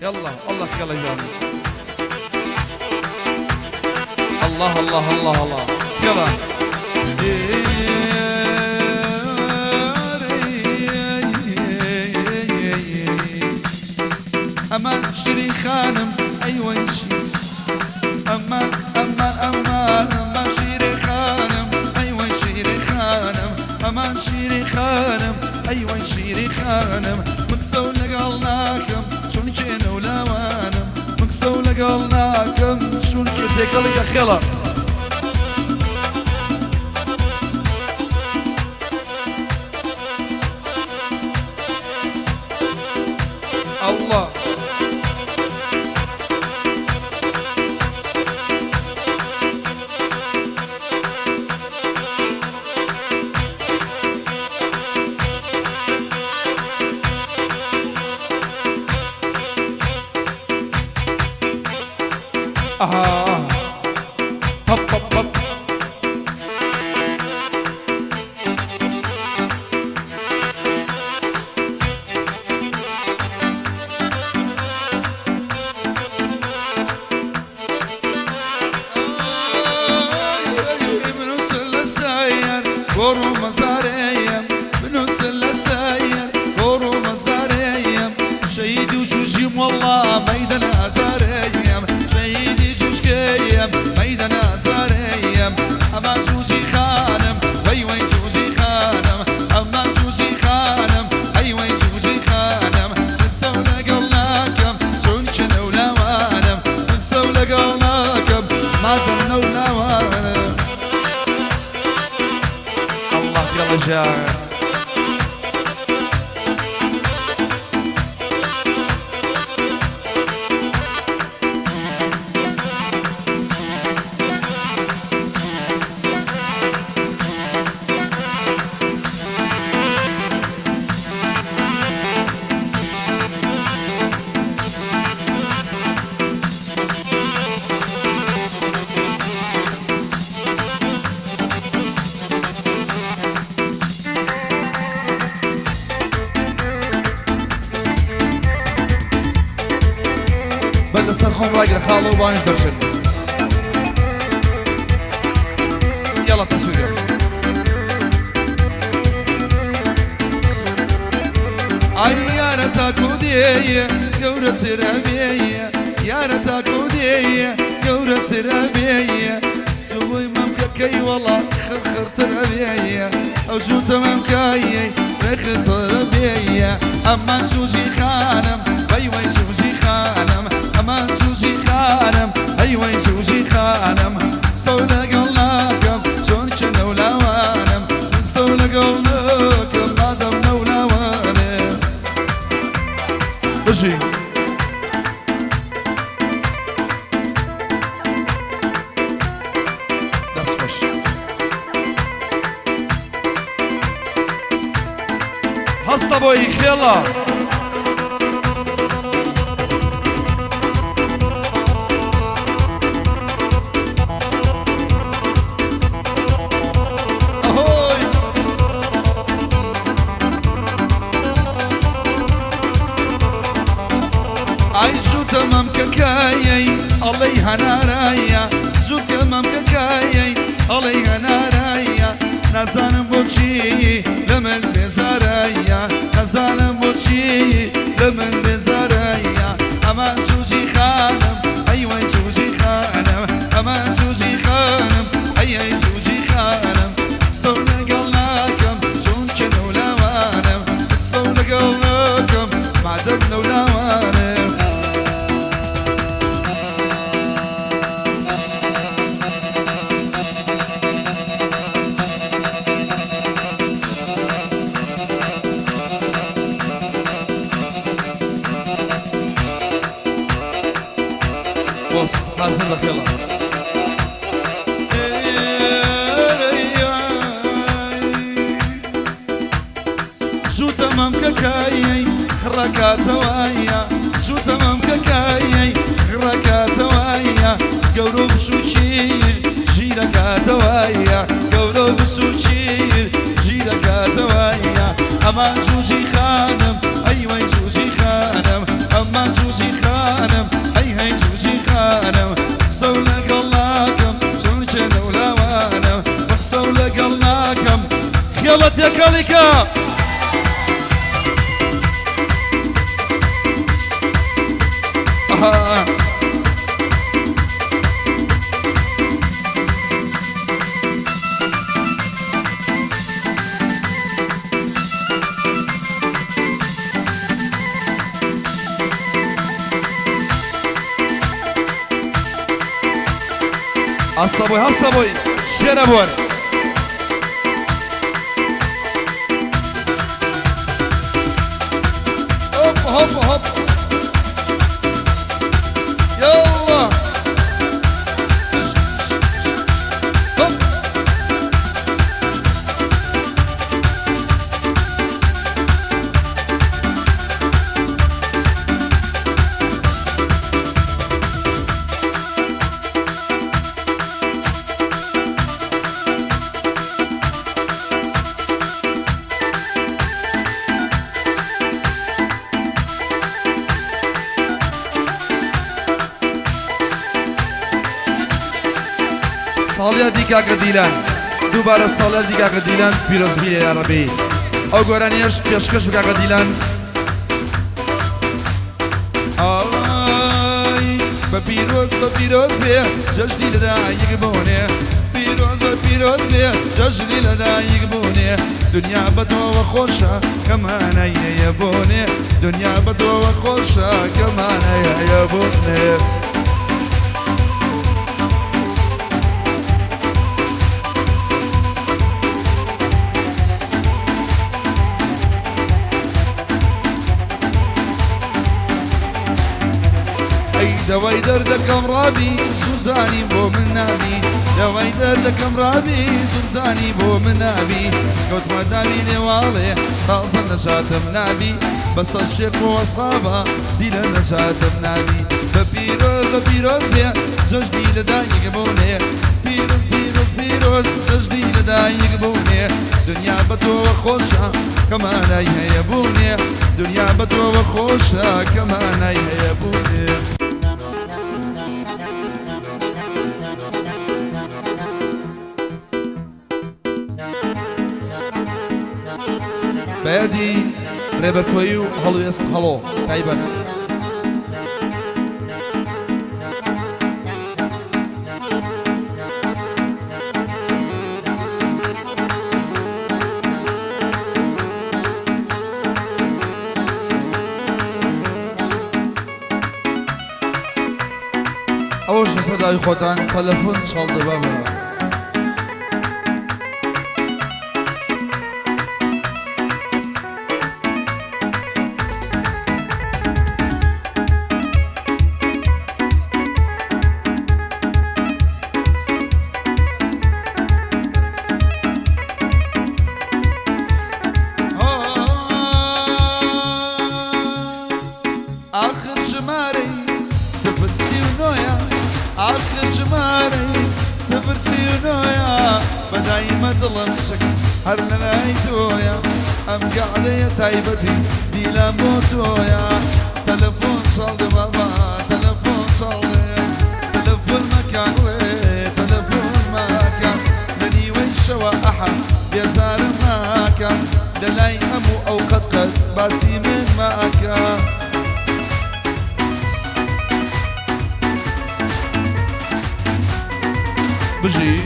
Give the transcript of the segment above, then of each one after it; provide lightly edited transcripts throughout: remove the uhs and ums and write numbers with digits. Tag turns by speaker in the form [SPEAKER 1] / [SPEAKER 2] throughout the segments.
[SPEAKER 1] يلا الله خيال جاني. الله الله الله الله يلا. أمان شري خانم أيوة يشي. أمان أمان أمان أمان شري خانم أيوة شري خانم. أمان شري خانم أيوة شري خانم. مكسو لقلناكم شون جينا ولا وانم. مكسو لقلناكم شون كدك لك خلا. الله هب هب هب. غورو مزاريم بنوس الساير. غورو مزاريم شهيدي وجوجيم والله ميدان ازاريم. شهيدي جوجكيم ميدان ازاريم. اما جوجي خانم وي وي جوجي خانم. اما جوجي خانم اي وي جوجي خانم. نكسو لقلناكم شون كنا ولا وانم. نكسو لقلناكم ما دمنا ولا وانم. يلا شاعر. بل سرخون راجل خالو بانش درشن. يلا تصوير. يا رتاكودية قورة ربيعية. يا رتاكودية قورة ربيعية. سوي ممكي والله خرخر تربيعية. أو شو تمام كاي رخر تربيعية. أما شوشي خانم وي وي شوشي خانم. أما شوشي خانم أيوة شوشي خانم. سولا قلناكم شون كنا ولا وانم. سولا قلناكم ما دمنا ولا وانم. بشي بس خوش. هستا بوي خيلا. تمام ككايي عليها نارايا. زو تمام ككايي عليها نارايا. نزان بوشي لمن بزارايا. نزان بوشي لمن بزارايا. أما جوجي خانم أيوة جوجي خانم. أما جوجي خانم أي جوجي خانم. سونا قلناكم شون كنا ولا وانم. سونا قلناكم ما دمنا ولا وانم. حاسن لك يلا. شو تمام ككايي خركات وايا. شو تمام ككايي خركات وايا. قورو بسوشير جيركات وايا. قورو بسوشير جيركات وايا. أما جوجي خانم أيوة جوجي خانم. أما جوجي خانم ذلك
[SPEAKER 2] الصبوي هالصبوي شنبور
[SPEAKER 1] هوب هوب هوب يلا هوب
[SPEAKER 2] صاليا ديكا قديلان دوباره صاليا ديكا قديلان بيروز بيلي العربي او گورانيش پیشکش بکا قديلان
[SPEAKER 1] آی بپیروز بیا جشنی لدای یکبونه پیروز بیا جشنی لدای یکبونه دنیا بدو و خوشا کمان یبونه دنیا بدو و خوشا کمان یبونه دواي دردكم رابي سوزاني بو من نابي دواي دردكم رابي سوزاني بو من نابي كوت مدامي نوالي خاص النشاط منابي بس الشيخ واصحابه دي النشاط منابي ببيروز بيا جوجدي لدايق بوني بيروز جوجدي لدايق بوني دنيا بدو وخوشة كمان هي بوني دنيا بدو وخوشة كمان هي بوني
[SPEAKER 2] بادي ريبر كويو هلو يس هلو تايبك
[SPEAKER 1] اوش صدای خودان تلفن çaldı baba آخر شماري صفر سيونويا آخر شماري صفر سيونويا بداي ما ظلم شكل هر نلايتويا أم قاعدة تايبتي دي لا موتويا تلفون صالد بابا تلفون صالد تلفون مكان تلفون مكان لني وين شوى أحد يزار مكان للاي أمو أو قد باسي من مكان بجي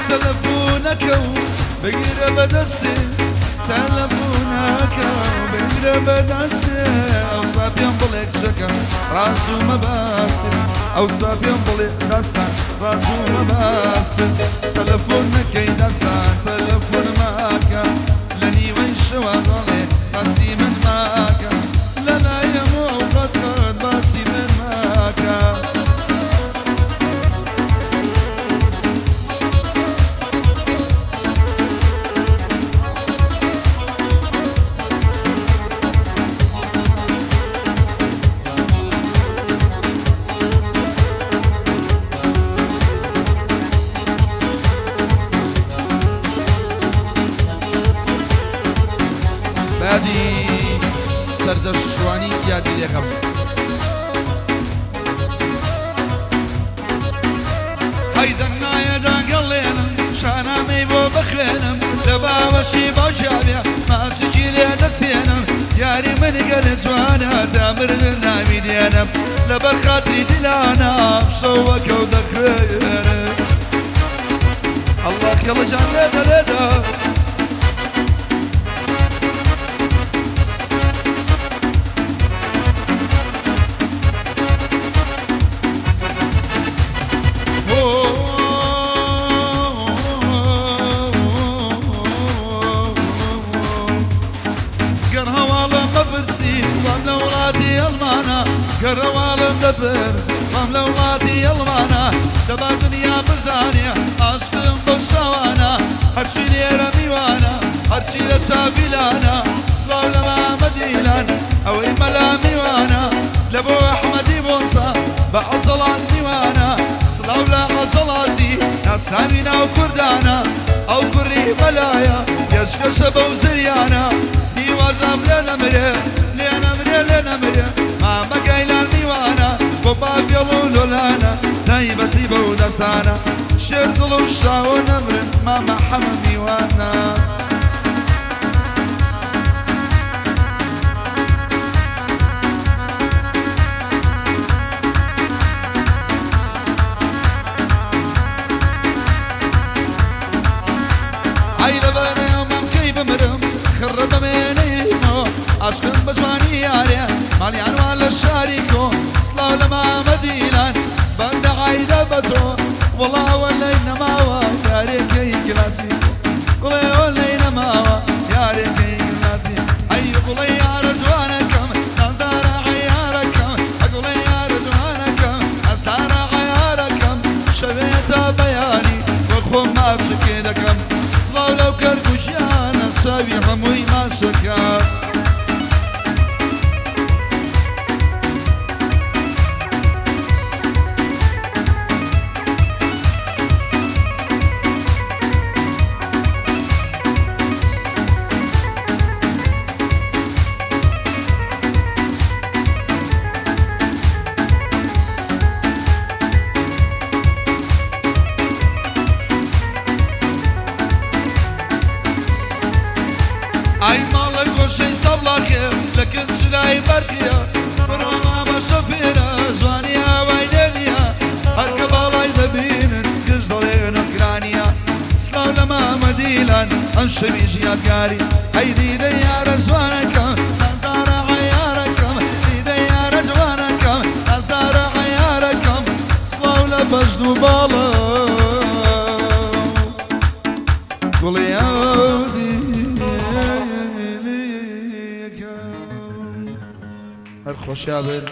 [SPEAKER 1] تلفونك بقرب دستي تلفونك بقرب دستي أوصاب ينبلك شكا راسو مباستي أوصاب ينبلك دستا راسو مباستي تلفونك اي دستا تلفون ماكا لني وين شواغلي راسي من ماكا لنا يمو قد باسي من ماكا
[SPEAKER 2] سەردەشت شوانی یادی لێکەم
[SPEAKER 1] هەیدەم نایەدا گەڵێنم شانامەی بۆ بخوێنم لە باوەشی باوچابێ ماسکی لێ دەچێنم یاری منگە لە جوانە دامرن ناوی دێنم لەبەر خاتری دلانە شەوەکە و دەخوێنم
[SPEAKER 2] الله خێڵەجان لێدە لێدە
[SPEAKER 1] گەڕەواڵم دەبرز مام لە وڵاتی ئەڵمانە دەبا دنیا بزانێ عاشقم بەو شاوانە هەرچی لێرە میوانە هەرچی لە چاویلانە سڵاو لە مامەدیلان ئەوەی مەلا میوانە لە بۆ ئەحمەدی بۆسا بە عەزەڵات میوانە سڵاو لە عەزەڵاتی ناساوی ناو کوردانە ئەو کوڕی بەلایە یەشکەشە بەو زریانە دیوازام لێ نەمرێ لێ نەمرێ لێ نەمرێ مامەگەیلان میوانە بۆ باپێڵ و لۆلانە تایبەتی بەو دەسانە شێر دڵ و شاو نەمرن مامە حەمە میوانە ئای لەبەر ئەمەم کەی بمرم خڕە بەمێنەیمەوە عاشقم بە جوانی یارێ ماڵیان وا لە شاری کۆ سڵاو لە مامەدیلان بەندە عایدە بە تۆ وەڵاوە لەی نەماوە یارێکەی کلاسی گوڵێ وەلەی نەماوە یارێکەی کلاسی ئەی گوڵەی یارە جوانەکەم نازدارە عەیارەکەم ئەگوڵێ یارە جوانەکەم ئەستارە عەیارەکەم شەوێتە بەیانی وە خۆم ماچکێ دەکەم سڵاو لەو کەرکووچیانە چاوی هەمووی ماشەکە ئای ماڵە گۆشەی سەڵاکێ لە کنچلای بەرکیە بڕۆ مامە شەفێرە جوانی ئاوای لێنیە هەرکە باڵای دەبینن گشت دەڵێنە گرانیە سڵاو لە مامەدیلان ئەم شەویش یادگاری ئەی دیدە یارە جوانەکەم نازدارە عەیارەکەم دیدە یارە جوانەکەم نازدارە عەیارەکەم سڵاو لە بەژن و باڵە گوڵی
[SPEAKER 2] هەر خۆشیابن